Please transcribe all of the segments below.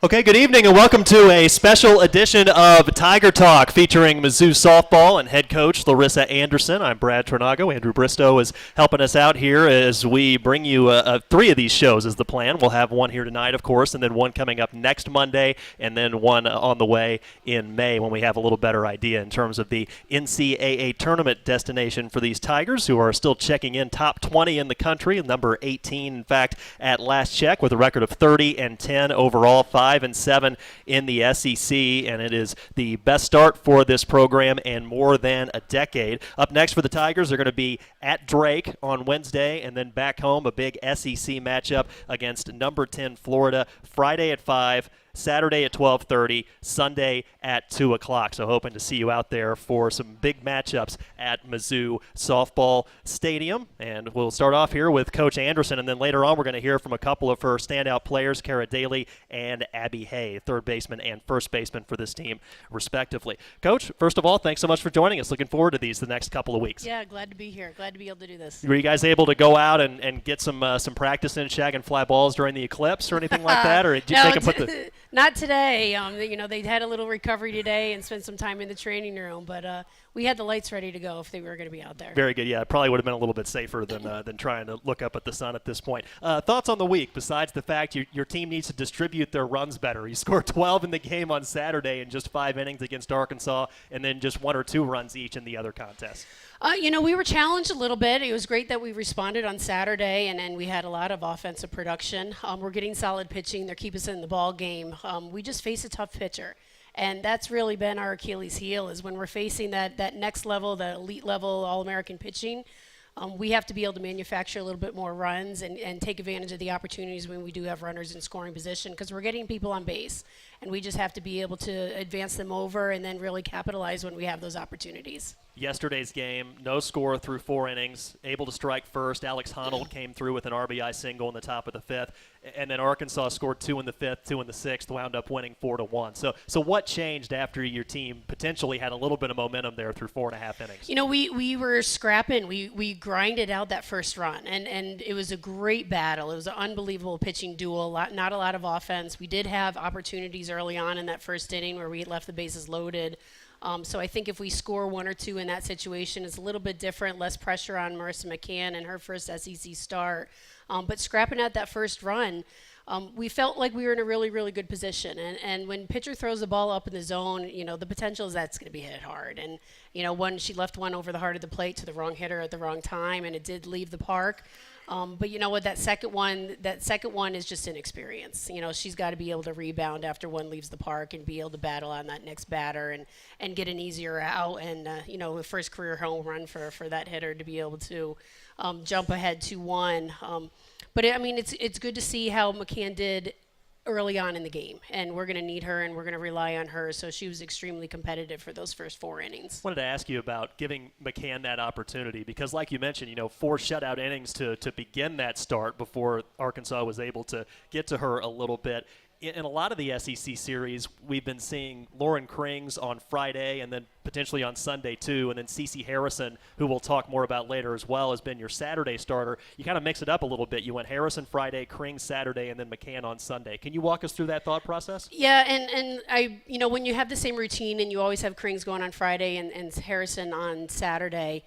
Okay, good evening and welcome to a special edition of Tiger Talk featuring Mizzou softball and head coach Larissa Anderson. I'm Brad Tornago. Andrew Bristow is helping us out here as we bring you three of these shows is the plan. We'll have one here tonight, of course, and then one coming up next Monday, and then one on the way in May when we have a little better idea in terms of the NCAA tournament destination for these Tigers, who are still checking in top 20 in the country, number 18, in fact, at last check, with a record of 30-10 overall, 5-7 in the SEC, and it is the best start for this program in more than a decade. Up next for the Tigers, they're going to be at Drake on Wednesday, and then back home, a big SEC matchup against number 10 Florida, Friday at 5, Saturday at 12:30, Sunday at 2 o'clock. So hoping to see you out there for some big matchups at Mizzou Softball Stadium. And we'll start off here with Coach Anderson, and then later on we're going to hear from a couple of her standout players, Kara Daly and Abby Hay, third baseman and first baseman for this team, respectively. Coach, first of all, thanks so much for joining us. Looking forward to these the next couple of weeks. Yeah, glad to be here. Glad to be able to do this. Were you guys able to go out and get some practice in, shag and fly balls during the eclipse or anything like that? Or did you take and put the... Not today. They had a little recovery today and spent some time in the training room, but we had the lights ready to go if they were going to be out there. Very good. Yeah, it probably would have been a little bit safer than trying to look up at the sun at this point. Thoughts on the week, besides the fact your team needs to distribute their runs better. You scored 12 in the game on Saturday in just 5 innings against Arkansas, and then just 1 or 2 runs each in the other contests. We were challenged a little bit. It was great that we responded on Saturday, and we had a lot of offensive production. We're getting solid pitching. They're keeping us in the ball game. We just face a tough pitcher. And that's really been our Achilles heel, is when we're facing that next level, the elite level All-American pitching, we have to be able to manufacture a little bit more runs and take advantage of the opportunities when we do have runners in scoring position, because we're getting people on base. And we just have to be able to advance them over and then really capitalize when we have those opportunities. Yesterday's game, no score through 4 innings, able to strike first. Alex Honnold came through with an RBI single in the top of the 5th, and then Arkansas scored 2 in the 5th, 2 in the 6th, wound up winning 4-1. So what changed after your team potentially had a little bit of momentum there through 4.5 innings? We were scrapping. We grinded out that first run, and it was a great battle. It was an unbelievable pitching duel, not a lot of offense. We did have opportunities early on in that first inning where we left the bases loaded. So I think if we score 1 or 2 in that situation, it's a little bit different, less pressure on Marissa McCann and her first SEC start. But scrapping out that first run, we felt like we were in a really, really good position. And when pitcher throws the ball up in the zone, the potential is that's going to be hit hard. And, she left one over the heart of the plate to the wrong hitter at the wrong time, and it did leave the park. But you know what, that second one is just inexperience. She's got to be able to rebound after one leaves the park and be able to battle on that next batter and get an easier out. And, the first career home run for that hitter to be able to jump ahead 2-1. But it's good to see how McCann did early on in the game, and we're going to need her and we're going to rely on her. So she was extremely competitive for those first 4 innings. I wanted to ask you about giving McCann that opportunity, because like you mentioned, 4 shutout innings to begin that start before Arkansas was able to get to her a little bit. In a lot of the SEC series, we've been seeing Lauren Krings on Friday and then potentially on Sunday too, and then Cece Harrison, who we'll talk more about later as well, has been your Saturday starter. You kind of mix it up a little bit. You went Harrison Friday, Krings Saturday, and then McCann on Sunday. Can you walk us through that thought process? Yeah, and I, when you have the same routine and you always have Krings going on Friday and Harrison on Saturday,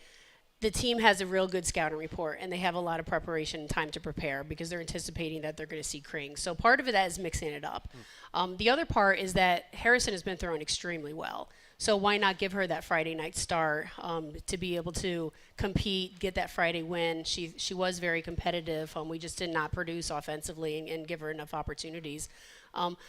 the team has a real good scouting report, and they have a lot of preparation and time to prepare because they're anticipating that they're going to see Krings. So part of that is mixing it up. The other part is that Harrison has been throwing extremely well. So why not give her that Friday night start to be able to compete, get that Friday win? She was very competitive. We just did not produce offensively and give her enough opportunities.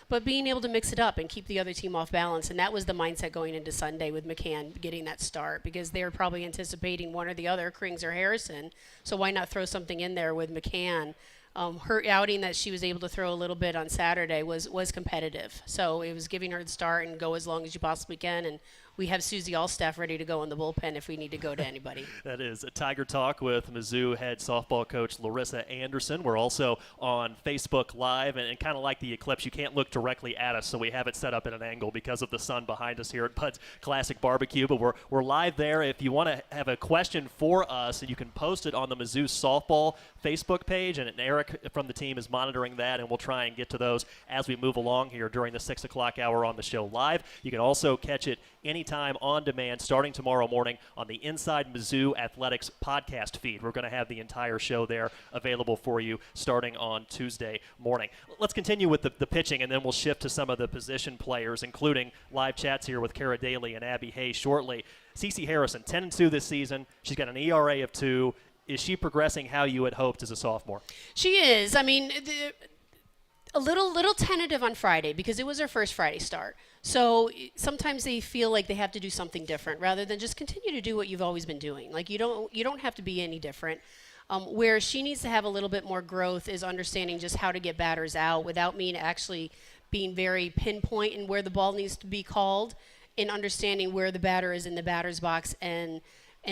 But being able to mix it up and keep the other team off balance, and that was the mindset going into Sunday with McCann getting that start, because they were probably anticipating one or the other, Krings or Harrison. So why not throw something in there with McCann? Her outing that she was able to throw a little bit on Saturday was competitive. So it was giving her the start and go as long as you possibly can, and we have Susie Allstaff ready to go in the bullpen if we need to go to anybody. That is a Tiger Talk with Mizzou head softball coach Larissa Anderson. We're also on Facebook Live, and kind of like the eclipse, you can't look directly at us, so we have it set up at an angle because of the sun behind us here at Bud's Classic Barbecue. But we're live there. If you want to have a question for us, you can post it on the Mizzou softball Facebook page, and Eric from the team is monitoring that, and we'll try and get to those as we move along here during the 6 o'clock hour on the show live. You can also catch it anytime on demand starting tomorrow morning on the Inside Mizzou Athletics podcast feed. We're going to have the entire show there available for you starting on Tuesday morning. Let's continue with the pitching, and then we'll shift to some of the position players, including live chats here with Kara Daly and Abby Hayes shortly. Cece Harrison, 10-2 this season. She's got an ERA of 2. Is she progressing how you had hoped as a sophomore? She is. I mean, a little tentative on Friday because it was her first Friday start. So sometimes they feel like they have to do something different rather than just continue to do what you've always been doing. Like you don't have to be any different. Where she needs to have a little bit more growth is understanding just how to get batters out without me actually being very pinpoint in where the ball needs to be called, and understanding where the batter is in the batter's box and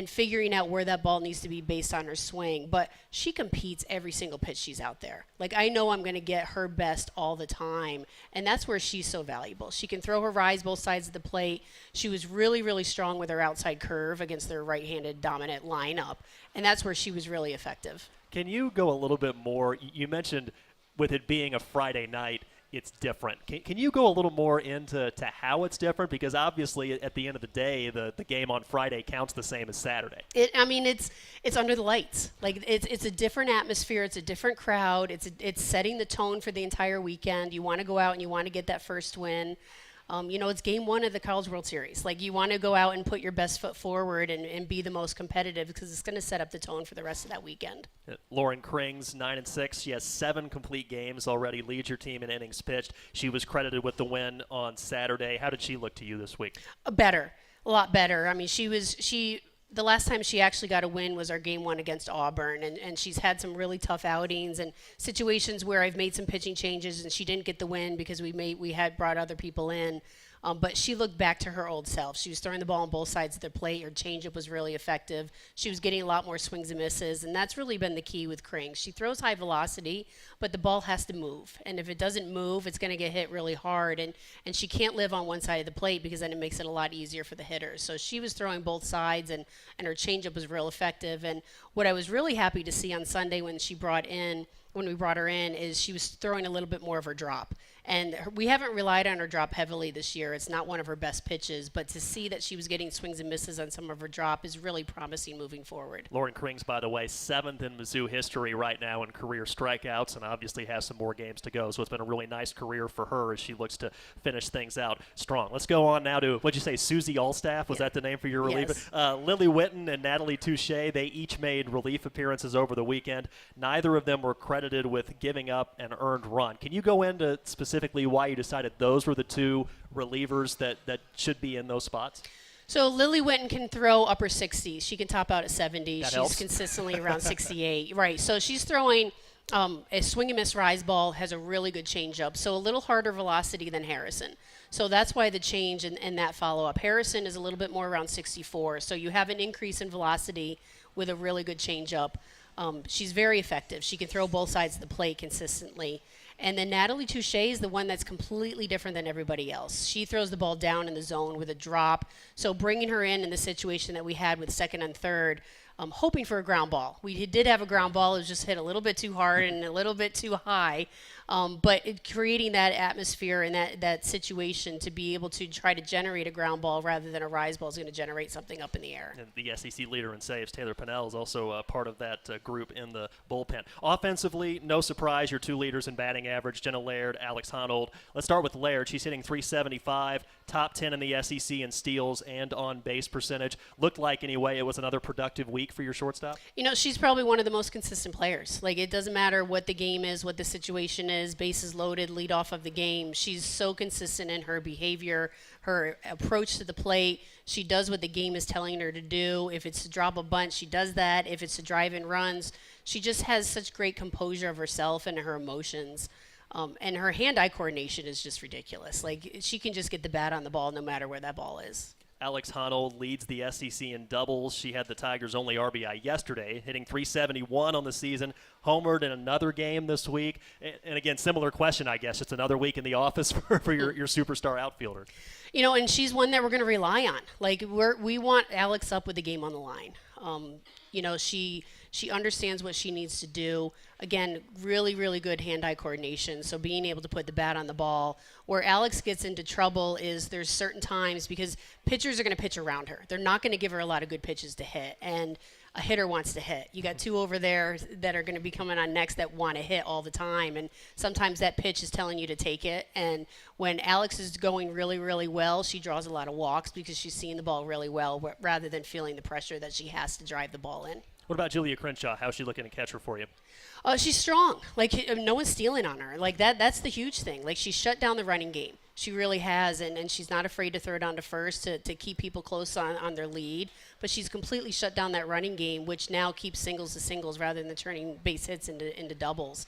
figuring out where that ball needs to be based on her swing. But she competes every single pitch she's out there. Like, I know I'm going to get her best all the time, and that's where she's so valuable. She can throw her rise both sides of the plate. She was really, really strong with her outside curve against their right-handed dominant lineup, and that's where she was really effective. Can you go a little bit more? You mentioned with it being a Friday night, it's different. Can you go a little more into how it's different? Because obviously at the end of the day, the game on Friday counts the same as Saturday. It's under the lights. Like it's a different atmosphere. It's a different crowd. It's setting the tone for the entire weekend. You want to go out and you want to get that first win. It's game 1 of the College World Series. Like, you want to go out and put your best foot forward and be the most competitive because it's going to set up the tone for the rest of that weekend. Lauren Krings, 9-6. She has 7 complete games already, leads your team in innings pitched. She was credited with the win on Saturday. How did she look to you this week? Better. A lot better. I mean, the last time she actually got a win was our game 1 against Auburn, and she's had some really tough outings and situations where I've made some pitching changes and she didn't get the win because we had brought other people in. But she looked back to her old self. She was throwing the ball on both sides of the plate. Her changeup was really effective. She was getting a lot more swings and misses, and that's really been the key with Krings. She throws high velocity, but the ball has to move. And if it doesn't move, it's going to get hit really hard. And she can't live on one side of the plate because then it makes it a lot easier for the hitters. So she was throwing both sides, and her changeup was real effective. And what I was really happy to see on Sunday when we brought her in, is she was throwing a little bit more of her drop. And we haven't relied on her drop heavily this year. It's not one of her best pitches, but to see that she was getting swings and misses on some of her drop is really promising moving forward. Lauren Krings, by the way, 7th in Mizzou history right now in career strikeouts, and obviously has some more games to go. So it's been a really nice career for her as she looks to finish things out strong. Let's go on now to, what'd you say, Susie Allstaff? Was that the name for your reliever? Yes. Lily Witten and Natalie Touche, they each made relief appearances over the weekend. Neither of them were credited with giving up an earned run. Can you go into specifically why you decided those were the 2 relievers that should be in those spots? So Lily Witten can throw upper 60s. She can top out at 70. That She's helps. Consistently around 68. Right. So she's throwing a swing and miss rise ball, has a really good changeup. So a little harder velocity than Harrison. So that's why the change in that follow-up. Harrison is a little bit more around 64. So you have an increase in velocity with a really good changeup. She's very effective. She can throw both sides of the plate consistently. And then Natalie Touche is the one that's completely different than everybody else. She throws the ball down in the zone with a drop. So bringing her in the situation that we had with second and third, hoping for a ground ball. We did have a ground ball. It was just hit a little bit too hard and a little bit too high. But creating that atmosphere and that situation to be able to try to generate a ground ball rather than a rise ball is going to generate something up in the air. And the SEC leader in saves, Taylor Pennell, is also part of that group in the bullpen. Offensively, no surprise, your 2 leaders in batting average, Jenna Laird, Alex Honnold. Let's start with Laird. She's hitting .375, top 10 in the SEC in steals and on base percentage. Looked like, anyway, it was another productive week for your shortstop. She's probably one of the most consistent players. Like, it doesn't matter what the game is, what the situation is, bases loaded, lead off of the game. She's so consistent in her behavior, her approach to the plate. She does what the game is telling her to do. If it's to drop a bunt, she does that. If it's to drive in runs, she just has such great composure of herself and her emotions. And her hand-eye coordination is just ridiculous. Like, she can just get the bat on the ball no matter where that ball is. Alex Honnold leads the SEC in doubles. She had the Tigers' only RBI yesterday, hitting .371 on the season, homered in another game this week. And again, similar question, I guess. It's another week in the office for your superstar outfielder. You know, and she's one that we're going to rely on. Like, we want Alex up with the game on the line. You know, she understands what she needs to do. Again, really, really good hand-eye coordination. So being able to put the bat on the ball. Where Alex gets into trouble is there's certain times because pitchers are going to pitch around her. They're not going to give her a lot of good pitches to hit. And a hitter wants to hit. You got two over there that are going to be coming on next that want to hit all the time. And sometimes that pitch is telling you to take it. And when Alex is going really, really well, she draws a lot of walks because she's seeing the ball really well rather than feeling the pressure that she has to drive the ball in. What about Julia Crenshaw? How's she looking to catch her for you? She's strong. Like, no one's stealing on her. Like, that's the huge thing. Like, she shut down the running game. She really has, and she's not afraid to throw it on to first to keep people close on their lead. But she's completely shut down that running game, which now keeps singles to singles rather than turning base hits into doubles.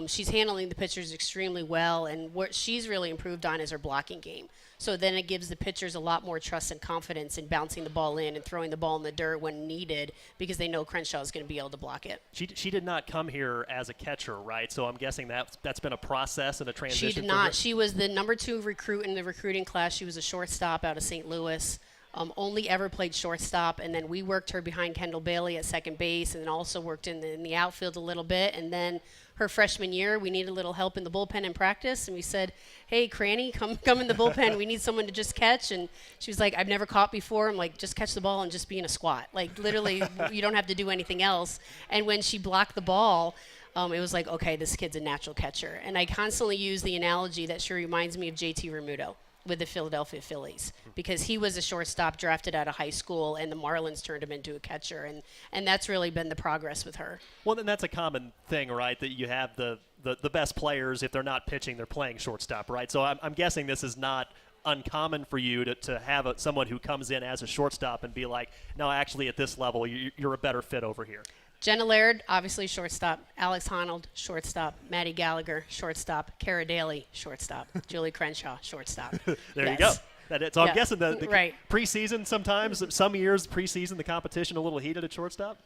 She's handling the pitchers extremely well, and what she's really improved on is her blocking game. So then it gives the pitchers a lot more trust and confidence in bouncing the ball in and throwing the ball in the dirt when needed because they know Crenshaw is going to be able to block it. She did not come here as a catcher, right? So I'm guessing that's been a process and a transition. She did not. She was the number 2 recruit in the recruiting class. She was a shortstop out of St. Louis. Only ever played shortstop, and then we worked her behind Kendall Bailey at second base and then also worked in the outfield a little bit. And then her freshman year, we needed a little help in the bullpen in practice, and we said, hey, Cranny, come in the bullpen. We need someone to just catch. And she was like, I've never caught before. I'm like, just catch the ball and just be in a squat. Like, literally, you don't have to do anything else. And when she blocked the ball, it was like, okay, this kid's a natural catcher. And I constantly use the analogy that she reminds me of JT Remuto with the Philadelphia Phillies because he was a shortstop drafted out of high school and the Marlins turned him into a catcher, and that's really been the progress with her. Well, then that's a common thing, right, that you have the best players, if they're not pitching, they're playing shortstop, right? So I'm guessing this is not uncommon for you to have someone who comes in as a shortstop and be like, no, actually at this level, you're a better fit over here. Jenna Laird, obviously shortstop. Alex Honnold, shortstop. Maddie Gallagher, shortstop. Kara Daly, shortstop. Julie Crenshaw, shortstop. There you go. So I'm guessing the right. Preseason sometimes, some years preseason, the competition a little heated at shortstop?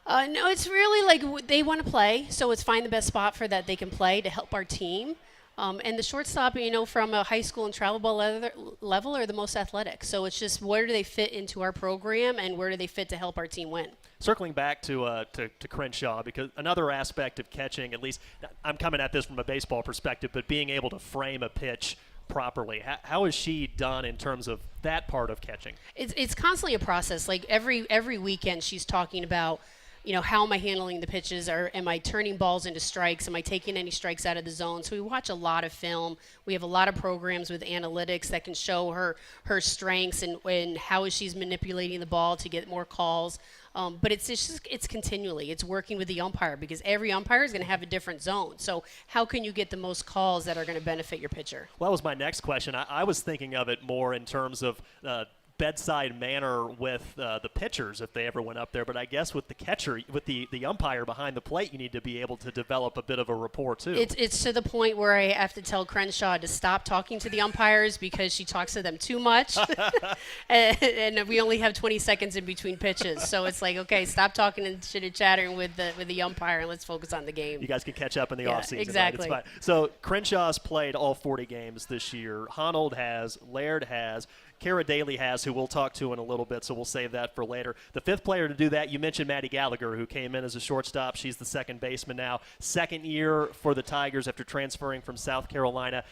No, it's really like they want to play, so it's find the best spot for that they can play to help our team. And the shortstop, you know, from a high school and travel ball level are the most athletic. So it's just where do they fit into our program and where do they fit to help our team win? Circling back to Crenshaw, because another aspect of catching, at least I'm coming at this from a baseball perspective, but being able to frame a pitch properly. How is she done in terms of that part of catching? It's constantly a process. Like every weekend she's talking about, you know, how am I handling the pitches? Or am I turning balls into strikes? Am I taking any strikes out of the zone? So we watch a lot of film. We have a lot of programs with analytics that can show her strengths and how she's manipulating the ball to get more calls. But it's continually. It's working with the umpire because every umpire is going to have a different zone. So how can you get the most calls that are going to benefit your pitcher? Well, that was my next question. I was thinking of it more in terms of bedside manner with the pitchers if they ever went up there, but I guess with the catcher, with the umpire behind the plate, you need to be able to develop a bit of a rapport too. It's to the point where I have to tell Crenshaw to stop talking to the umpires because she talks to them too much, and we only have 20 seconds in between pitches, so it's like, okay, stop talking and chitter-chattering with the umpire and let's focus on the game. You guys can catch up in the offseason. Exactly. Right? It's fine. So Crenshaw's played all 40 games this year. Honnold has, Laird has, Kara Daly has, who we'll talk to in a little bit, so we'll save that for later. The fifth player to do that, you mentioned Maddie Gallagher, who came in as a shortstop. She's the second baseman now. Second year for the Tigers after transferring from South Carolina.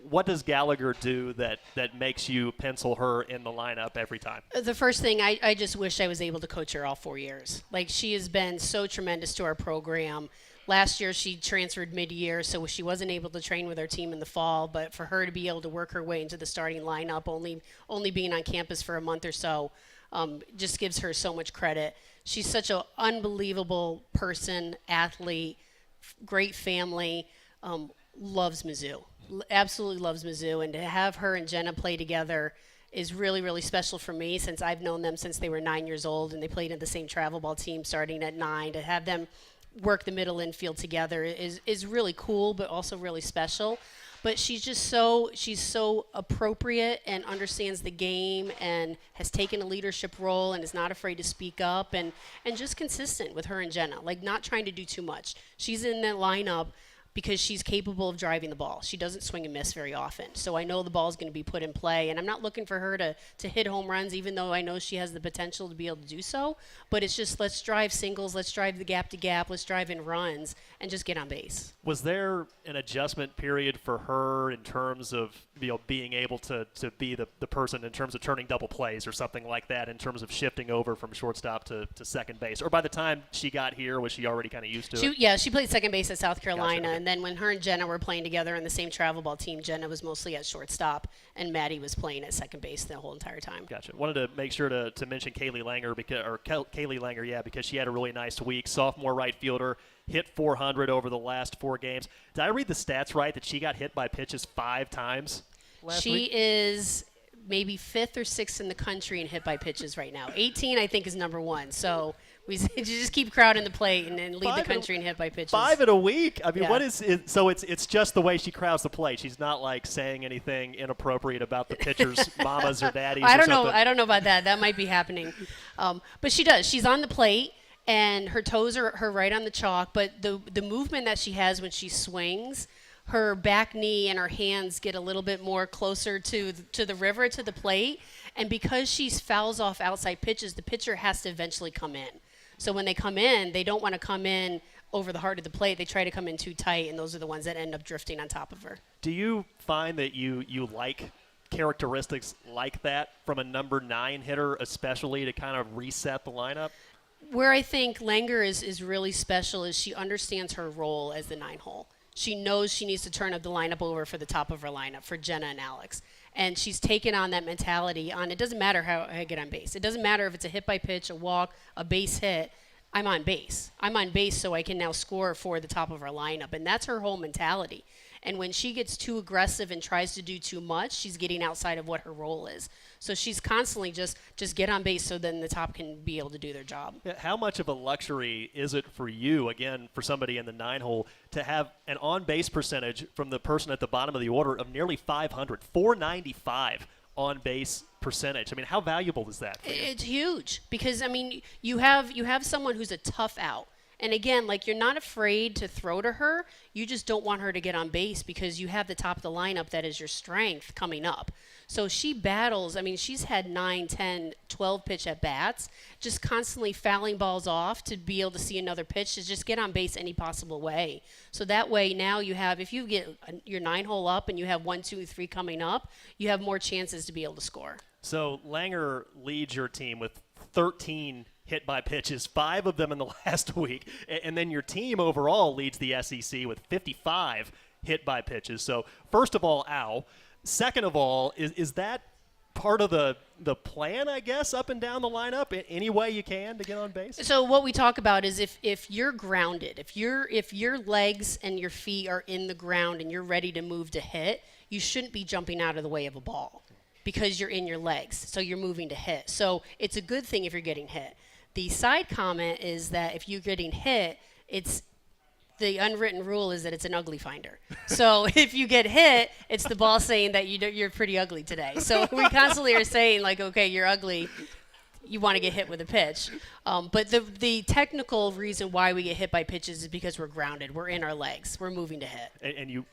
What does Gallagher do that makes you pencil her in the lineup every time? The first thing, I just wish I was able to coach her all 4 years. Like, she has been so tremendous to our program. Last year, she transferred mid-year, so she wasn't able to train with our team in the fall. But for her to be able to work her way into the starting lineup, only being on campus for a month or so, just gives her so much credit. She's such an unbelievable person, athlete, great family, loves Mizzou, absolutely loves Mizzou. And to have her and Jenna play together is really, really special for me since I've known them since they were 9 years old and they played in the same travel ball team starting at 9. To have them work the middle infield together is really cool, but also really special. but she's so appropriate and understands the game and has taken a leadership role and is not afraid to speak up and just consistent with her and Jenna, like not trying to do too much. She's in the lineup because she's capable of driving the ball. She doesn't swing and miss very often. So I know the ball is going to be put in play. And I'm not looking for her to hit home runs, even though I know she has the potential to be able to do so. But it's just let's drive singles, let's drive the gap to gap, let's drive in runs, and just get on base. Was there an adjustment period for her in terms of being able to be the person in terms of turning double plays or something like that, in terms of shifting over from shortstop to second base? Or by the time she got here, was she already kind of used to it? Yeah, she played second base at South Carolina. Gotcha. And then when her and Jenna were playing together in the same travel ball team, Jenna was mostly at shortstop, and Maddie was playing at second base the whole entire time. Gotcha. Wanted to make sure to mention Kaylee Langer because she had a really nice week. Sophomore right fielder, hit 400 over the last 4 games. Did I read the stats right that she got hit by pitches 5 times last week? She is maybe 5th or 6th in the country in hit by pitches right now. 18, I think, is number 1. So we just keep crowding the plate and lead the country in hit by pitches. 5 in a week? I mean, Yeah. what is it? So it's just the way she crowds the plate. She's not like saying anything inappropriate about the pitcher's mamas or daddies I or don't something. know. I don't know about that. That might be happening. But she does. She's on the plate, and her toes are right on the chalk. But the movement that she has when she swings, her back knee and her hands get a little bit more closer to the river, to the plate. And because she fouls off outside pitches, the pitcher has to eventually come in. So when they come in, they don't want to come in over the heart of the plate. They try to come in too tight, and those are the ones that end up drifting on top of her. Do you find that you like characteristics like that from a number 9 hitter, especially to kind of reset the lineup? Where I think Langer is really special is she understands her role as the 9-hole. She knows she needs to turn up the lineup over for the top of her lineup, for Jenna and Alex. And she's taken on that mentality on, it doesn't matter how I get on base. It doesn't matter if it's a hit by pitch, a walk, a base hit. I'm on base. I'm on base so I can now score for the top of our lineup. And that's her whole mentality. And when she gets too aggressive and tries to do too much, she's getting outside of what her role is. So she's constantly just get on base so then the top can be able to do their job. Yeah, how much of a luxury is it for you, again, for somebody in the 9-hole, to have an on-base percentage from the person at the bottom of the order of nearly 500, 495 on-base percentage? I mean, how valuable is that for you? It's huge because, I mean, you have someone who's a tough out. And again, like, you're not afraid to throw to her. You just don't want her to get on base because you have the top of the lineup that is your strength coming up. So she battles. I mean, she's had 9, 10, 12 pitch at bats, just constantly fouling balls off to be able to see another pitch, to just get on base any possible way. So that way now you have, if you get your 9-hole up and you have 1, 2, 3 coming up, you have more chances to be able to score. So Langer leads your team with 13 hit by pitches, 5 of them in the last week. And then your team overall leads the SEC with 55 hit by pitches. So first of all, ow. Second of all, is that part of the plan, I guess, up and down the lineup, any way you can to get on base? So what we talk about is if you're grounded, if your legs and your feet are in the ground and you're ready to move to hit, you shouldn't be jumping out of the way of a ball because you're in your legs, so you're moving to hit. So it's a good thing if you're getting hit. The side comment is that if you're getting hit, it's the unwritten rule is that it's an ugly finder. So if you get hit, it's the ball saying that you're pretty ugly today. So we constantly are saying, like, okay, you're ugly. You want to get hit with a pitch. But the technical reason why we get hit by pitches is because we're grounded. We're in our legs. We're moving to hit. And you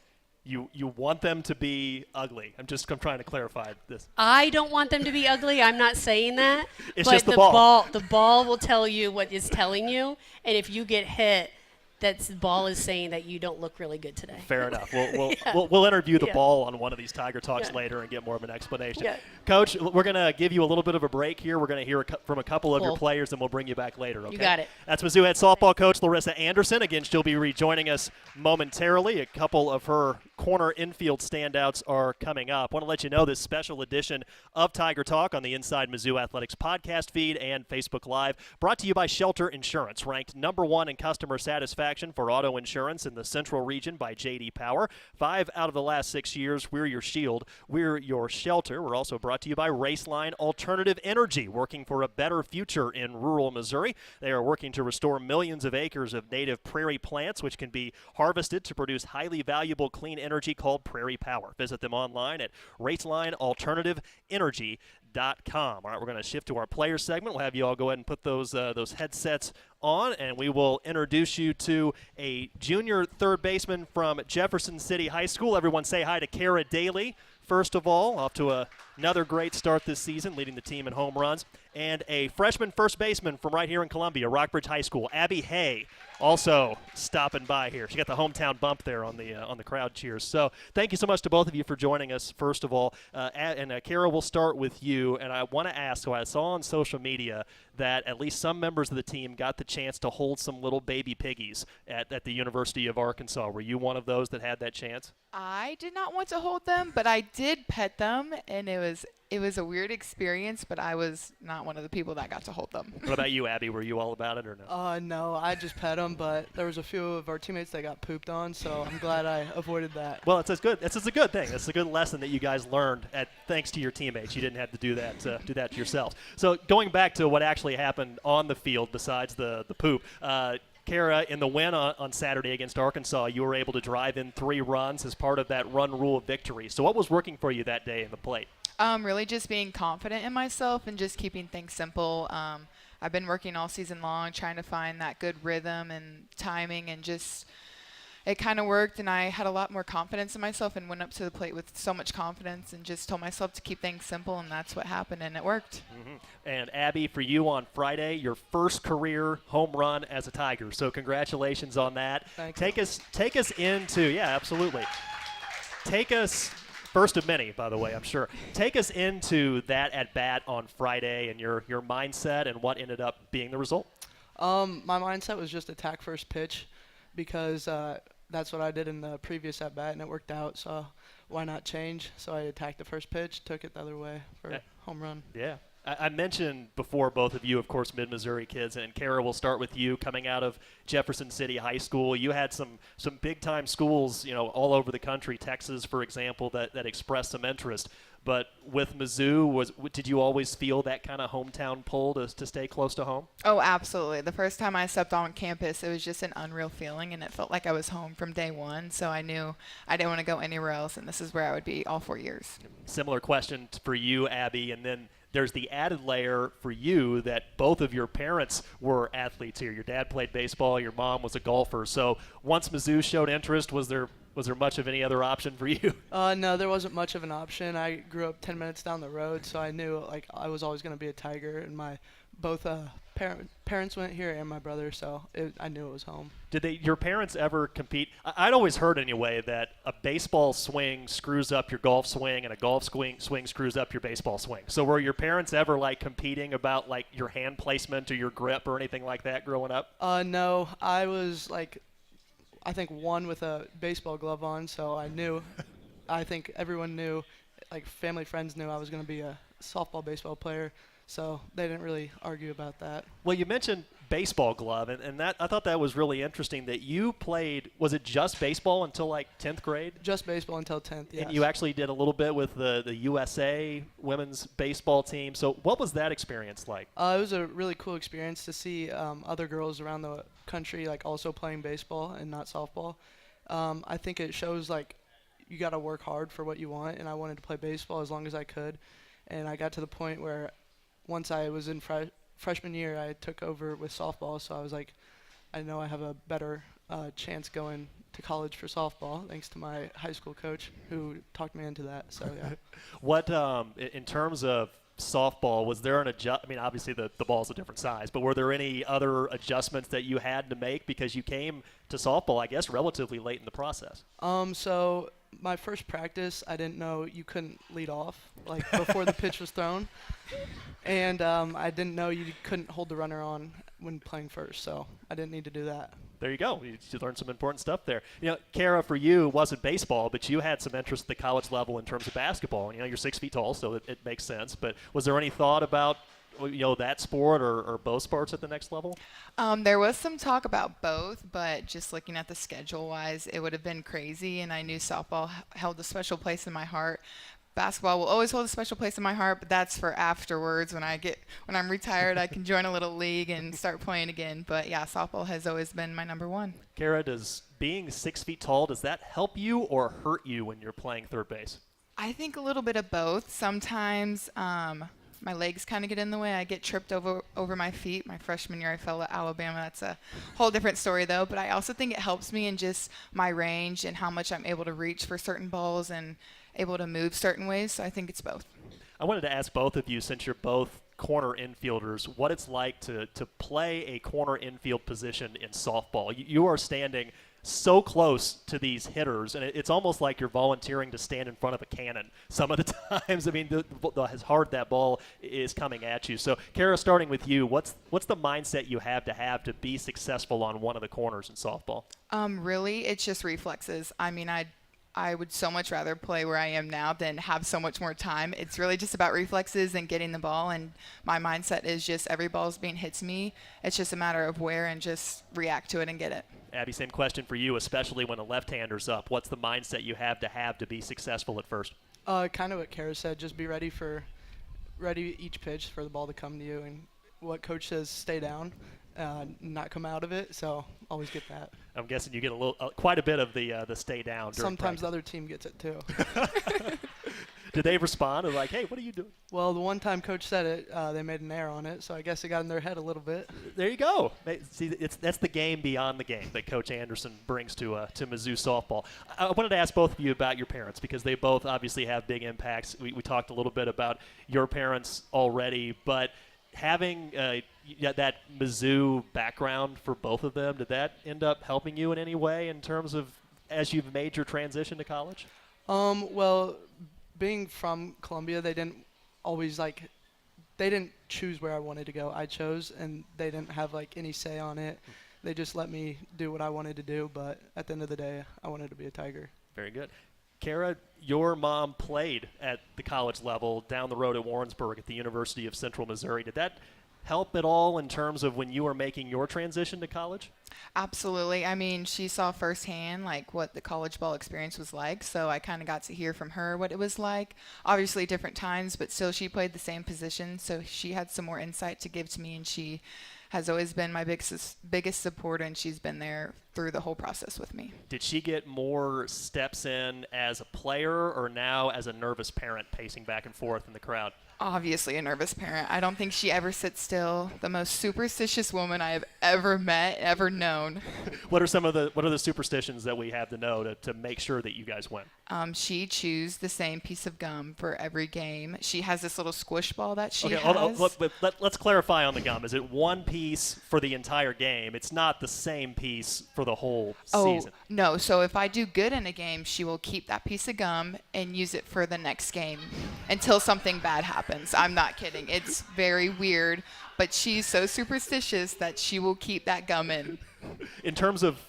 want them to be ugly. I'm trying to clarify this. I don't want them to be ugly. I'm not saying that. It's but just the ball. The ball will tell you what it's telling you. And if you get hit, the ball is saying that you don't look really good today. Fair enough. We'll interview the Yeah. ball on one of these Tiger Talks Yeah. later and get more of an explanation. Yeah. Coach, we're going to give you a little bit of a break here. We're going to hear from a couple of your Cool. players, and we'll bring you back later. Okay? You got it. That's Mizzou head softball coach Larissa Anderson. Again, she'll be rejoining us momentarily. A couple of her corner infield standouts are coming up. Want to let you know this special edition of Tiger Talk on the Inside Mizzou Athletics podcast feed and Facebook Live, brought to you by Shelter Insurance, ranked number 1 in customer satisfaction for auto insurance in the Central Region by J.D. Power. 5 out of the last 6 years, we're your shield, we're your shelter. We're also brought to you by Raceline Alternative Energy, working for a better future in rural Missouri. They are working to restore millions of acres of native prairie plants, which can be harvested to produce highly valuable clean energy called Prairie Power. Visit them online at racelinealternativeenergy.com. All right, we're going to shift to our player segment. We'll have you all go ahead and put those headsets on, and we will introduce you to a junior third baseman from Jefferson City High School. Everyone say hi to Kara Daly. First of all, off to another great start this season, leading the team in home runs. And a freshman first baseman from right here in Columbia, Rockbridge High School, Abby Hay, also stopping by here. She got the hometown bump there on the crowd cheers. So thank you so much to both of you for joining us, first of all. Kara, we'll start with you. And I want to ask, so I saw on social media that at least some members of the team got the chance to hold some little baby piggies at the University of Arkansas. Were you one of those that had that chance? I did not want to hold them, but I did pet them, and it was a weird experience, but I was not one of the people that got to hold them. What about you, Abby? Were you all about it or no? No, I just pet them, but there was a few of our teammates that got pooped on, so I'm glad I avoided that. Well, it's a good thing. It's a good lesson that you guys learned thanks to your teammates. You didn't have to do that to yourselves. So going back to what actually happened on the field besides the poop, Kara, in the win on Saturday against Arkansas, you were able to drive in 3 runs as part of that run rule victory. So what was working for you that day in the plate? Really just being confident in myself and just keeping things simple. I've been working all season long trying to find that good rhythm and timing, and just it kind of worked, and I had a lot more confidence in myself and went up to the plate with so much confidence and just told myself to keep things simple, and that's what happened, and it worked. Mm-hmm. And Abby, for you on Friday, your first career home run as a Tiger. So congratulations on that. Thank you. Take us into, yeah, absolutely. Take us, first of many, by the way, I'm sure. Take us into that at-bat on Friday and your mindset and what ended up being the result. My mindset was just attack first pitch because that's what I did in the previous at-bat, and it worked out, so why not change? So I attacked the first pitch, took it the other way for home run. Yeah. I mentioned before, both of you, of course, mid-Missouri kids, and Kara, we'll start with you. Coming out of Jefferson City High School, you had some big-time schools, all over the country, Texas, for example, that expressed some interest. But with Mizzou, did you always feel that kind of hometown pull to stay close to home? Oh, absolutely. The first time I stepped on campus, it was just an unreal feeling, and it felt like I was home from day one. So I knew I didn't want to go anywhere else, and this is where I would be all 4 years. Similar question for you, Abby, and then there's the added layer for you that both of your parents were athletes here. Your dad played baseball, your mom was a golfer. So once Mizzou showed interest, was there much of any other option for you? No, there wasn't much of an option. I grew up 10 minutes down the road, so I knew I was always going to be a Tiger, and my both parents went here and my brother, so I knew it was home. Did your parents ever compete? I'd always heard anyway that a baseball swing screws up your golf swing and a golf swing screws up your baseball swing. So were your parents ever competing about your hand placement or your grip or anything like that growing up? No, I was I think one with a baseball glove on, so I knew. I think everyone knew, family friends knew I was going to be a softball baseball player, so they didn't really argue about that. Well, you mentioned baseball glove, and that I thought that was really interesting that you played. Was it just baseball until 10th grade? Just baseball until 10th, yes. And you actually did a little bit with the USA women's baseball team. So what was that experience like? It was a really cool experience to see other girls around the country also playing baseball and not softball. I think it shows you got to work hard for what you want, and I wanted to play baseball as long as I could. And I got to the point where once I was in freshman year, I took over with softball, so I was I know I have a better chance going to college for softball, thanks to my high school coach who talked me into that. So yeah. What in terms of softball, was there an obviously the ball's a different size, but were there any other adjustments that you had to make because you came to softball, I guess, relatively late in the process? So my first practice, I didn't know you couldn't lead off before the pitch was thrown, and I didn't know you couldn't hold the runner on when playing first, so I didn't need to do that. There you go. You learned some important stuff there. Kara, for you, it wasn't baseball, but you had some interest at the college level in terms of basketball. You're 6 feet tall, so it makes sense. But was there any thought about that sport or both sports at the next level? There was some talk about both, but just looking at the schedule-wise, it would have been crazy, and I knew softball held a special place in my heart. Basketball will always hold a special place in my heart, but that's for afterwards. When I'm retired, I can join a little league and start playing again. But yeah, softball has always been my number one. Kara, does being 6 feet tall, does that help you or hurt you when you're playing third base? I think a little bit of both. Sometimes my legs kind of get in the way. I get tripped over my feet. My freshman year, I fell at Alabama. That's a whole different story, though. But I also think it helps me in just my range and how much I'm able to reach for certain balls and able to move certain ways. So I think it's both. I wanted to ask both of you, since you're both corner infielders, what it's like to play a corner infield position in softball. You are standing so close to these hitters, and it's almost like you're volunteering to stand in front of a cannon some of the times. I mean, as hard that ball is coming at you. So, Kara, starting with you, what's the mindset you have to be successful on one of the corners in softball? Really, it's just reflexes. I mean, I would so much rather play where I am now than have so much more time. It's really just about reflexes and getting the ball, and my mindset is just every ball is being hit to me. It's just a matter of where and just react to it and get it. Abby, same question for you, especially when a left-hander's up. What's the mindset you have to be successful at first? Kind of what Kara said. Just be ready each pitch for the ball to come to you, and what coach says, stay down, not come out of it. So always get that. I'm guessing you get quite a bit of the stay down. Sometimes the other team gets it too. Did they respond? They're like, hey, what are you doing? Well, the one time coach said it, they made an error on it, so I guess it got in their head a little bit. There you go. See, that's the game beyond the game that Coach Anderson brings to Mizzou softball. I wanted to ask both of you about your parents, because they both obviously have big impacts. We talked a little bit about your parents already, but having that Mizzou background for both of them, did that end up helping you in any way in terms of as you've made your transition to college? Well, being from Columbia, they didn't choose where I wanted to go. I chose, and they didn't have any say on it. They just let me do what I wanted to do, but at the end of the day, I wanted to be a Tiger. Very good. Kara, your mom played at the college level down the road at Warrensburg at the University of Central Missouri. Did that help at all in terms of when you were making your transition to college? Absolutely. I mean, she saw firsthand what the college ball experience was like, so I kind of got to hear from her what it was like. Obviously different times, but still she played the same position, so she had some more insight to give to me, and she has always been my biggest supporter, and she's been there through the whole process with me. Did she get more steps in as a player or now as a nervous parent pacing back and forth in the crowd? Obviously a nervous parent. I don't think she ever sits still. The most superstitious woman I have ever met, ever known. What are the superstitions that we have to know to make sure that you guys win? She chews the same piece of gum for every game. She has this little squish ball that she has. Hold on. Let's clarify on the gum. Is it one piece for the entire game? It's not the same piece for the whole season. Oh, no. So if I do good in a game, she will keep that piece of gum and use it for the next game until something bad happens. I'm not kidding. It's very weird, but she's so superstitious that she will keep that gum in. In terms of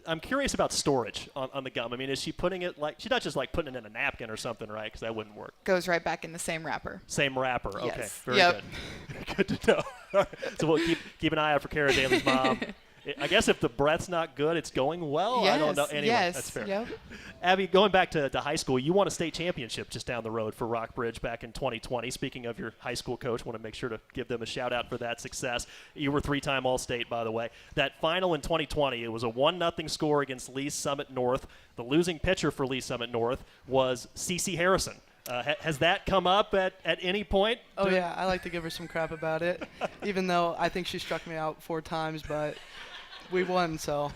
I'm curious about storage on the gum. I mean, is she putting it she's not just putting it in a napkin or something, right? Because that wouldn't work. Goes right back in the same wrapper. Same wrapper. Okay. Yes. Very good. Good to know. All right. So we'll keep an eye out for Kara Daly's mom. I guess if the breath's not good, it's going well. Yes, I don't know. Anyway, yes, that's fair. Yep. Abby, going back to high school, you won a state championship just down the road for Rockbridge back in 2020. Speaking of your high school coach, want to make sure to give them a shout-out for that success. You were three-time All-State, by the way. That final in 2020, it was a 1-0 score against Lee Summit North. The losing pitcher for Lee Summit North was C.C. Harrison. Has that come up at any point? Oh, yeah. I like to give her some crap about it, even though I think she struck me out 4 times, but we won, so.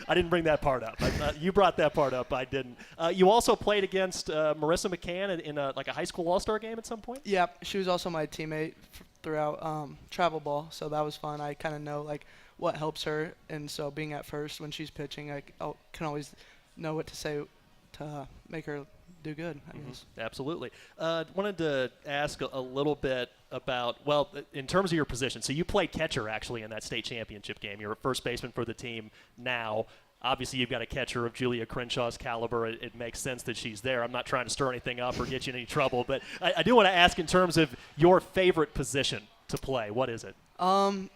I didn't bring that part up. You brought that part up. I didn't. You also played against Marissa McCann in a high school all-star game at some point? Yeah, she was also my teammate throughout travel ball, so that was fun. I kind of know what helps her, and so being at first when she's pitching, I can always know what to say to make her do good, I guess. Absolutely. Wanted to ask a little bit about, in terms of your position. So you played catcher, actually, in that state championship game. You're a first baseman for the team now. Obviously, you've got a catcher of Julia Crenshaw's caliber. It makes sense that she's there. I'm not trying to stir anything up or get you in any trouble, but I do want to ask in terms of your favorite position to play. What is it? I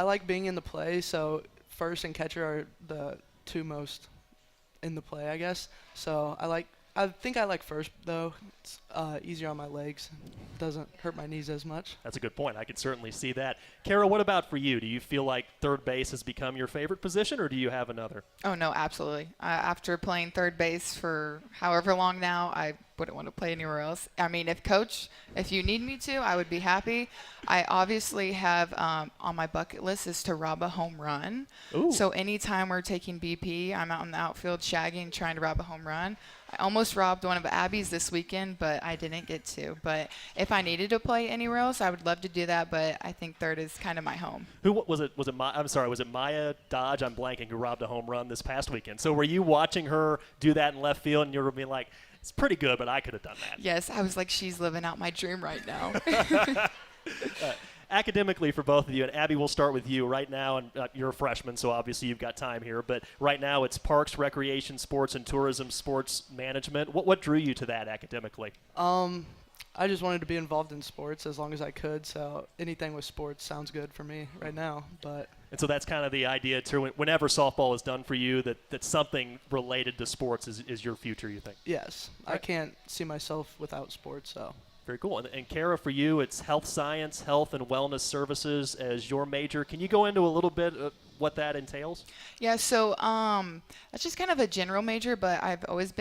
like being in the play, so first and catcher are the 2 most in the play, I guess. So I I think I like first, though. It's easier on my legs. Doesn't hurt my knees as much. That's a good point. I can certainly see that. Kara, what about for you? Do you feel like third base has become your favorite position, or do you have another? Oh, no, absolutely. After playing third base for however long now, I wouldn't want to play anywhere else. I mean, if you need me to, I would be happy. I obviously have on my bucket list is to rob a home run. Ooh. So anytime we're taking BP, I'm out in the outfield shagging, trying to rob a home run. I almost robbed one of Abby's this weekend, but I didn't get to. But if I needed to play anywhere else, I would love to do that. But I think third is kind of my home. Who was it? Was it Maya Dodge? I'm blanking. Who robbed a home run this past weekend? So were you watching her do that in left field, and you were being like, "It's pretty good, but I could have done that." Yes, I was like, she's living out my dream right now. Academically for both of you, and Abby, we'll start with you right now, and you're a freshman, so obviously you've got time here, but right now it's Parks, Recreation, Sports, and Tourism Sports Management. What drew you to that academically? I just wanted to be involved in sports as long as I could, so anything with sports sounds good for me right now. And so that's kind of the idea, too, whenever softball is done for you, that something related to sports is your future, you think? Yes, Right. I can't see myself without sports, so. Very cool. And Kara, for you, it's health science, health and wellness services as your major. Can you go into a little bit of what that entails? Yeah, so that's just kind of a general major, but I've always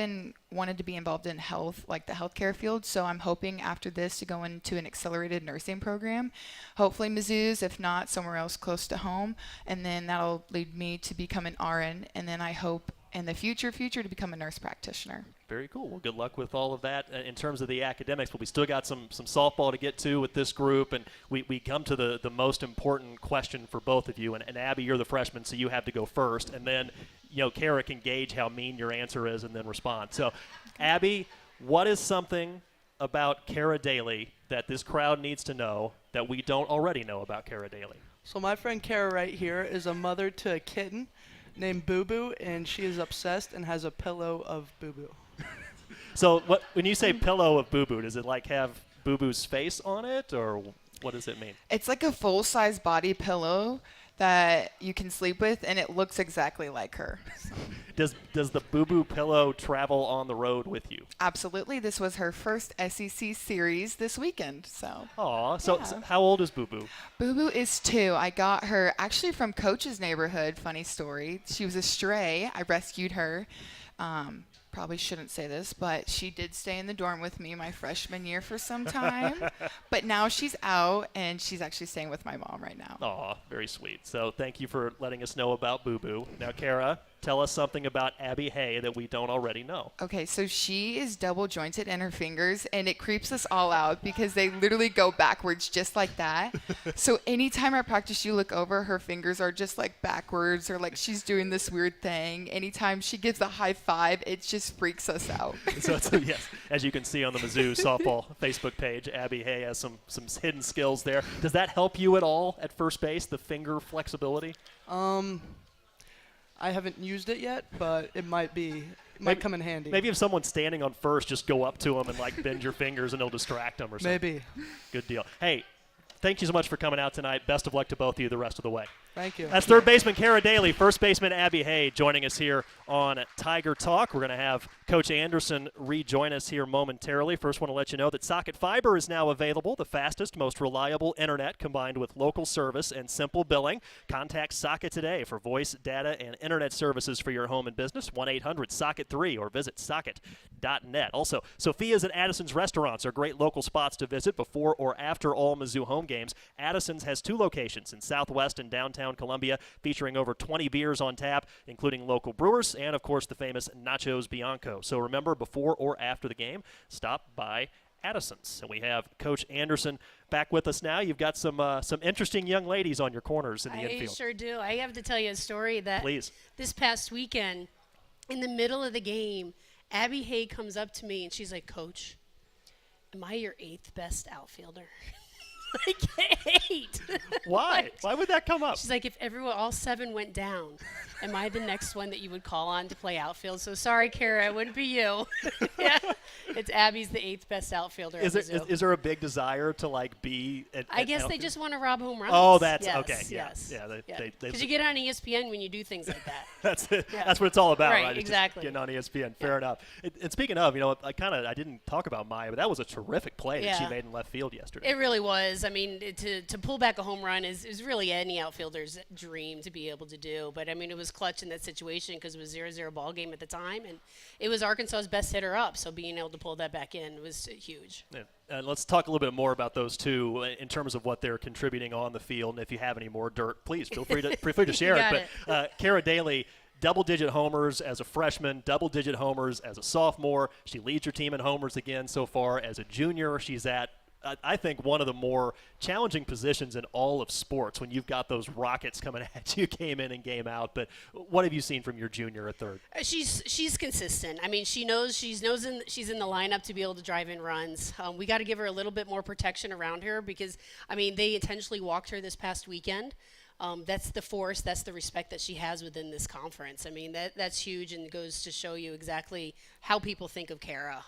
wanted to be involved in health, like the healthcare field. So I'm hoping after this to go into an accelerated nursing program, hopefully Mizzou's, if not somewhere else close to home, and then that'll lead me to become an RN, and then I hope in the future to become a nurse practitioner. Very cool. Well, good luck with all of that in terms of the academics, but we still got some softball to get to with this group, and we come to the most important question for both of you. And Abby, you're the freshman, so you have to go first, and then Kara can gauge how mean your answer is and then respond. So, Abby, what is something about Kara Daly that this crowd needs to know that we don't already know about Kara Daly? So my friend Kara right here is a mother to a kitten named Boo Boo, and she is obsessed and has a pillow of Boo Boo. So when you say pillow of Boo Boo, does it like have Boo Boo's face on it, or what does it mean? It's like a full-size body pillow that you can sleep with, and it looks exactly like her. Does the Boo Boo pillow travel on the road with you? Absolutely. This was her first SEC series this weekend. So. Aw, so how old is Boo Boo? Boo Boo is 2. I got her actually from Coach's neighborhood. Funny story. She was a stray. I rescued her. Probably shouldn't say this, but she did stay in the dorm with me my freshman year for some time. But now she's out, and she's actually staying with my mom right now. Aw, very sweet. So thank you for letting us know about Boo Boo. Now, Kara, tell us something about Abby Hay that we don't already know. Okay, so she is double jointed in her fingers, and it creeps us all out because they literally go backwards just like that. So anytime I practice, you look over, her fingers are just like backwards, or like she's doing this weird thing. Anytime she gives a high five, it just freaks us out. So yes, as you can see on the Mizzou softball Facebook page, Abby Hay has some hidden skills there. Does that help you at all at first base, the finger flexibility? I haven't used it yet, but it might come in handy. Maybe if someone's standing on first, just go up to them and like bend your fingers, and it'll distract them or something. Maybe. Good deal. Hey, thank you so much for coming out tonight. Best of luck to both of you the rest of the way. Thank you. That's third baseman Kara Daly, first baseman Abby Hay joining us here on Tiger Talk. We're going to have Coach Anderson rejoin us here momentarily. First, want to let you know that Socket Fiber is now available, the fastest, most reliable internet combined with local service and simple billing. Contact Socket today for voice, data, and internet services for your home and business. 1-800-SOCKET3 or visit socket.net. Also, Sophia's and Addison's restaurants are great local spots to visit before or after all Mizzou home games. Addison's has 2 locations in Southwest and downtown Columbia, featuring over 20 beers on tap, including local brewers and, of course, the famous Nachos Bianco. So remember, before or after the game, stop by Addison's. And we have Coach Anderson back with us now. You've got some interesting young ladies on your corners in the infield. I sure do. I have to tell you a story that Please. This past weekend, in the middle of the game, Abby Hay comes up to me and she's like, "Coach, am I your 8th best outfielder?" Like 8. Why? Why would that come up? She's like, if all 7 went down, am I the next one that you would call on to play outfield? So sorry, Kara, it wouldn't be you. Yeah. It's Abby's the 8th best outfielder. Is at there, Mizzou. is there a big desire to like be? I guess they just want to rob home runs. Oh, that's yes, okay. Yeah, Yes. yeah. Because you get on ESPN when you do things like that. That's it. Yeah. That's what it's all about, Right, right? It's just exactly. getting on ESPN. Fair enough. And speaking of, I didn't talk about Maya, but that was a terrific play that she Yeah. made in left field yesterday. It really was. I mean, to pull back a home run is really any outfielder's dream to be able to do. But I mean, it was clutch in that situation because it was 0-0 ball game at the time, and it was Arkansas's best hitter up. So being able to pull that back in was huge. Yeah. Let's talk a little bit more about those two in terms of what they're contributing on the field. And if you have any more dirt, please feel free to share Got it. But Kara Daly, double-digit homers as a freshman, double-digit homers as a sophomore. She leads your team in homers again so far. As a junior, she's at, I think, one of the more challenging positions in all of sports when you've got those rockets coming at you game in and game out. But what have you seen from your junior at third? She's consistent. I mean, she's in the lineup to be able to drive in runs. We got to give her a little bit more protection around her because, I mean, they intentionally walked her this past weekend. That's the force, that's the respect that she has within this conference. I mean, that's huge and goes to show you exactly how people think of Kara.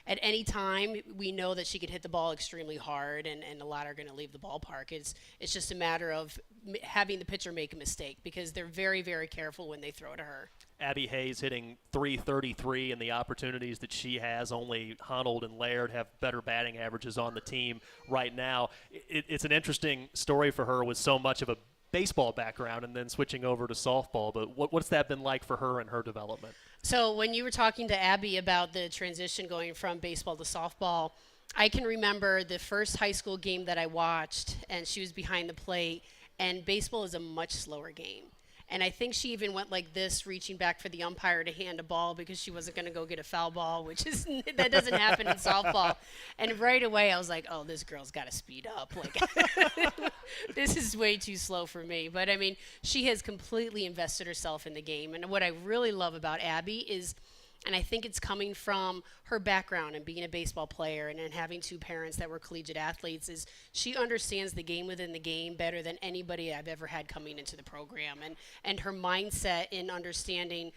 At any time, we know that she could hit the ball extremely hard, and a lot are going to leave the ballpark. It's just a matter of having the pitcher make a mistake because they're very, very careful when they throw to her. Abby Hayes hitting .333, and the opportunities that she has, only Honnold and Laird have better batting averages on the team right now. It's an interesting story for her with so much of a baseball background and then switching over to softball. But what's that been like for her and her development? So when you were talking to Abby about the transition going from baseball to softball, I can remember the first high school game that I watched, and she was behind the plate, and baseball is a much slower game. And I think she even went like this, reaching back for the umpire to hand a ball because she wasn't going to go get a foul ball, that doesn't happen in softball. And right away I was like, oh, this girl's got to speed up. Like, this is way too slow for me. But, I mean, she has completely invested herself in the game. And what I really love about Abby is, and I think it's coming from her background and being a baseball player and having two parents that were collegiate athletes, is she understands the game within the game better than anybody I've ever had coming into the program. And her mindset in understanding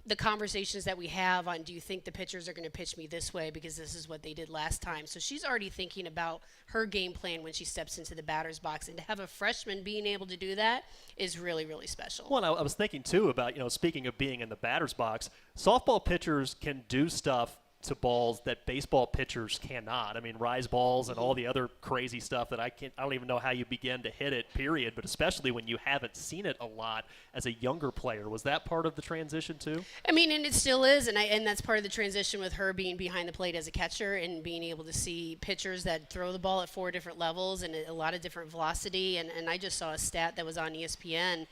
the conversations that we have on, do you think the pitchers are going to pitch me this way because this is what they did last time? So she's already thinking about her game plan when she steps into the batter's box. And to have a freshman being able to do that is really, really special. Well, I was thinking, too, about, speaking of being in the batter's box, softball pitchers can do stuff to balls that baseball pitchers cannot. I mean, rise balls and all the other crazy stuff that I don't even know how you begin to hit it, period, but especially when you haven't seen it a lot as a younger player. Was that part of the transition too? I mean, and it still is, and that's part of the transition with her being behind the plate as a catcher and being able to see pitchers that throw the ball at 4 different levels and a lot of different velocity. And I just saw a stat that was on ESPN.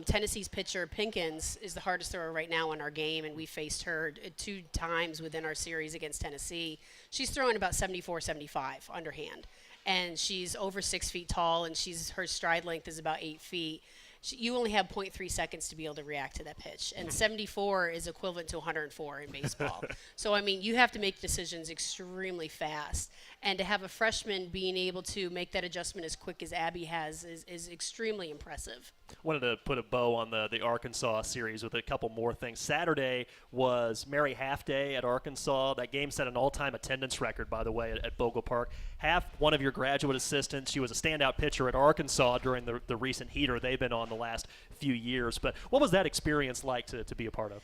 Tennessee's pitcher Pinkins is the hardest thrower right now in our game, and we faced her 2 times within our series against Tennessee. She's throwing about 74, 75 underhand, and she's over 6 feet tall, and her stride length is about 8 feet. You only have 0.3 seconds to be able to react to that pitch, and 74 is equivalent to 104 in baseball. So, I mean, you have to make decisions extremely fast, and to have a freshman being able to make that adjustment as quick as Abby has is extremely impressive. Wanted to put a bow on the Arkansas series with a couple more things. Saturday was Mary Half Day at Arkansas. That game set an all-time attendance record, by the way, at Bogle Park. Half, one of your graduate assistants. She was a standout pitcher at Arkansas during the recent heater they've been on the last few years. But what was that experience like to be a part of?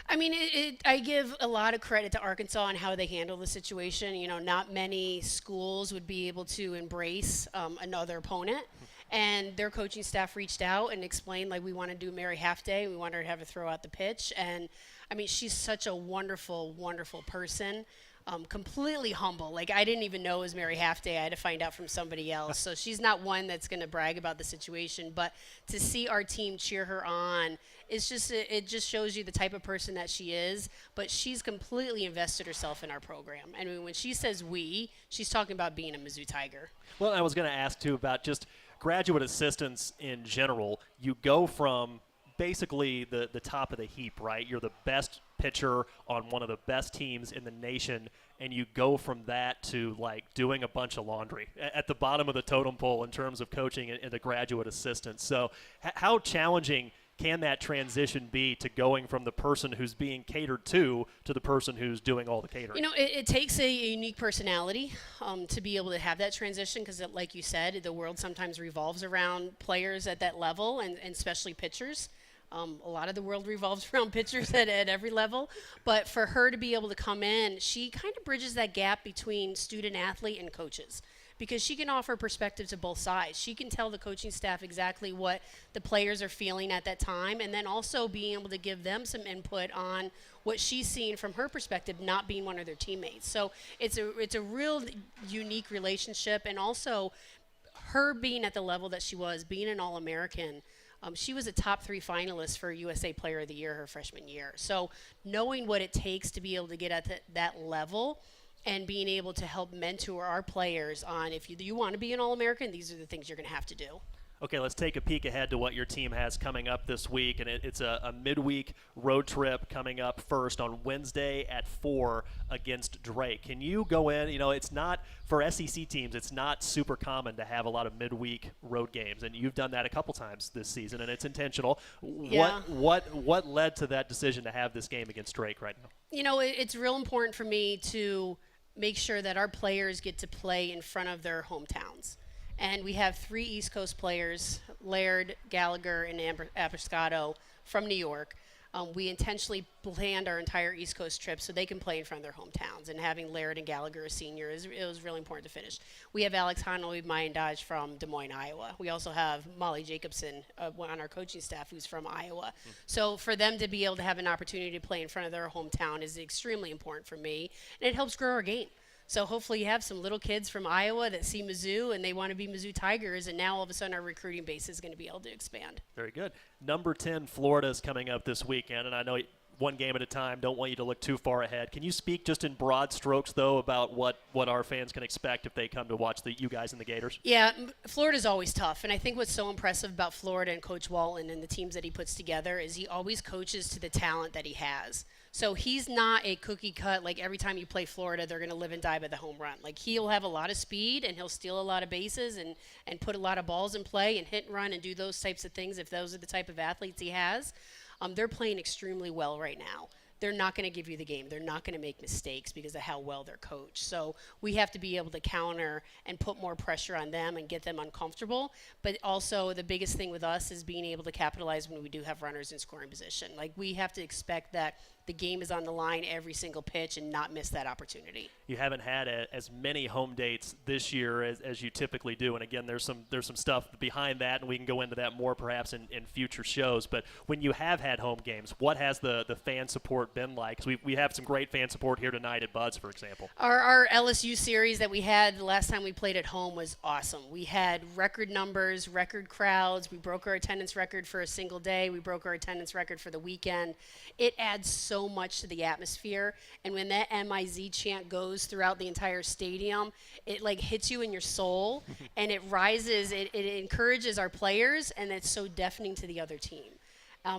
I mean, I give a lot of credit to Arkansas on how they handle the situation. Not many schools would be able to embrace another opponent. And their coaching staff reached out and explained, like, we want to do Mary Half Day. We want her to have her throw out the pitch. And, I mean, she's such a wonderful, wonderful person. Completely humble. Like, I didn't even know it was Mary Half Day. I had to find out from somebody else. So she's not one that's going to brag about the situation. But to see our team cheer her on, it just shows you the type of person that she is. But she's completely invested herself in our program. I mean, when she says we, she's talking about being a Mizzou Tiger. Well, I was going to ask, too, about just graduate assistants in general. You go from basically the top of the heap, right? You're the best pitcher on one of the best teams in the nation, and you go from that to, like, doing a bunch of laundry at the bottom of the totem pole in terms of coaching and the graduate assistant. So how challenging can that transition be to going from the person who's being catered to the person who's doing all the catering? You know, it takes a unique personality to be able to have that transition because, like you said, the world sometimes revolves around players at that level and especially pitchers. A lot of the world revolves around pitchers at every level. But for her to be able to come in, she kind of bridges that gap between student athlete and coaches because she can offer perspective to both sides. She can tell the coaching staff exactly what the players are feeling at that time and then also being able to give them some input on what she's seeing from her perspective, not being one of their teammates. So it's a real unique relationship, and also her being at the level that she was, being an All-American. She was a top 3 finalist for USA Player of the Year her freshman year. So knowing what it takes to be able to get at that level and being able to help mentor our players on if you want to be an All-American, these are the things you're going to have to do. Okay, let's take a peek ahead to what your team has coming up this week. And it's a midweek road trip coming up first on Wednesday at 4 against Drake. Can you go in? You know, it's not, for SEC teams, it's not super common to have a lot of midweek road games. And you've done that a couple times this season, and it's intentional. Yeah. What led to that decision to have this game against Drake right now? You know, it's real important for me to make sure that our players get to play in front of their hometowns. And we have 3 East Coast players, Laird, Gallagher, and Apriscato from New York. We intentionally planned our entire East Coast trip so they can play in front of their hometowns. And having Laird and Gallagher as seniors, it was really important to finish. We have Alex Hanley, Mayan Dodge from Des Moines, Iowa. We also have Molly Jacobson on our coaching staff who's from Iowa. So for them to be able to have an opportunity to play in front of their hometown is extremely important for me. And it helps grow our game. So hopefully you have some little kids from Iowa that see Mizzou and they want to be Mizzou Tigers, and now all of a sudden our recruiting base is going to be able to expand. Very good. Number 10, Florida is coming up this weekend, and I know one game at a time, don't want you to look too far ahead. Can you speak just in broad strokes, though, about what our fans can expect if they come to watch you guys and the Gators? Yeah, Florida's always tough, and I think what's so impressive about Florida and Coach Walton and the teams that he puts together is he always coaches to the talent that he has. So he's not a cookie cut, like every time you play Florida, they're going to live and die by the home run. Like he'll have a lot of speed and he'll steal a lot of bases and put a lot of balls in play and hit and run and do those types of things if those are the type of athletes he has. They're playing extremely well right now. They're not going to give you the game. They're not going to make mistakes because of how well they're coached. So we have to be able to counter and put more pressure on them and get them uncomfortable. But also the biggest thing with us is being able to capitalize when we do have runners in scoring position. Like we have to expect that the game is on the line every single pitch and not miss that opportunity. You haven't had as many home dates this year as you typically do. And again, there's some stuff behind that, and we can go into that more perhaps in future shows. But when you have had home games, what has the fan support been like? 'Cause we have some great fan support here tonight at Bud's, for example. Our LSU series that we had the last time we played at home was awesome. We had record numbers, record crowds. We broke our attendance record for a single day. We broke our attendance record for the weekend. It adds so much to the atmosphere, and when that MIZ chant goes throughout the entire stadium, it like hits you in your soul and it rises, it encourages our players, and it's so deafening to the other team.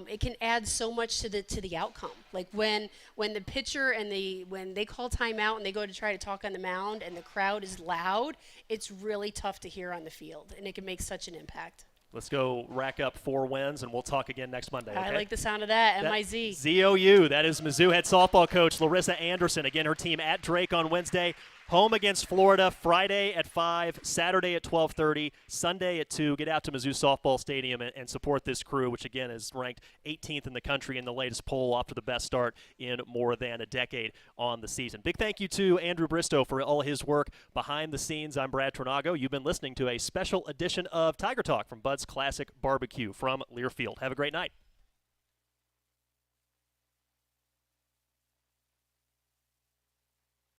It can add so much to the outcome. Like when the pitcher and when they call timeout and they go to try to talk on the mound and the crowd is loud, it's really tough to hear on the field, and it can make such an impact. Let's go rack up 4 wins, and we'll talk again next Monday. Okay? I like the sound of that, MIZ. ZOU. That is Mizzou head softball coach Larissa Anderson. Again, her team at Drake on Wednesday. Home against Florida Friday at 5, Saturday at 12:30, Sunday at 2. Get out to Mizzou Softball Stadium and support this crew, which, again, is ranked 18th in the country in the latest poll after the best start in more than a decade on the season. Big thank you to Andrew Bristow for all his work behind the scenes. I'm Brad Tornago. You've been listening to a special edition of Tiger Talk from Bud's Classic Barbecue from Learfield. Have a great night.